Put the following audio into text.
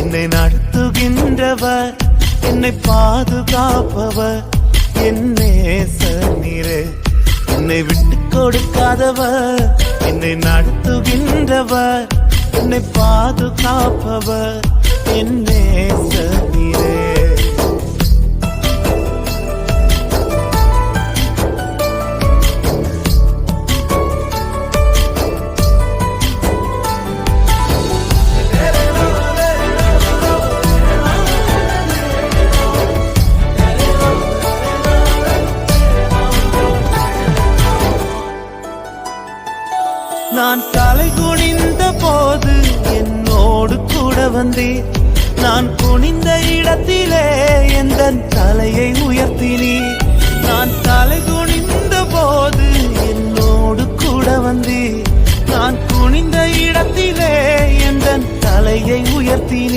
என்னை நடத்துகின்றவர், என்னை பாதுகாப்பவர், என் நேசநீரே. என்னை விட்டு கொடுக்காதவர், என்னை நடத்துகின்றவர், என்னை பாதுகாப்பவர், என் நேசநீரே. நான் தலை குனிந்த போது என்னோடு கூட வந்தீர். நான் குனிந்த இடத்திலே எந்தன் தலையை உயர்த்தினீர். நான் தலை குனிந்த போது என்னோடு கூட வந்தீர். நான் குனிந்த இடத்திலே எந்தன் தலையை உயர்த்தினீர்.